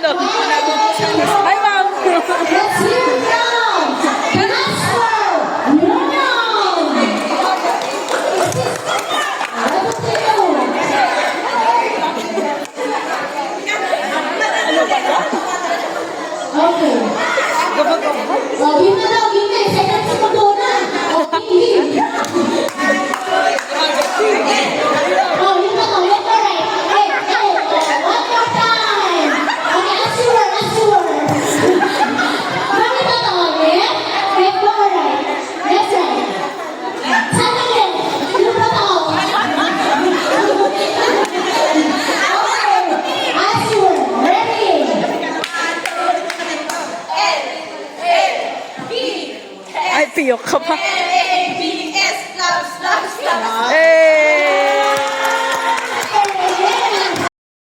ano? Ay, ma'am. Let's hear it now. Transfer. Now. Okay. Oh, game na daw, game na. Second sa pagdona. Okay, game. Oh, yun na to. Left or right? Hey, hey. One more time. Okay, assure, assure. Bakit na to? Left? Left or right? Left, right. Saan ang left? Sino ba to? Okay. Assure. Ready? Ay, piyok ka pa. A, B, S, love, love, love. Eh.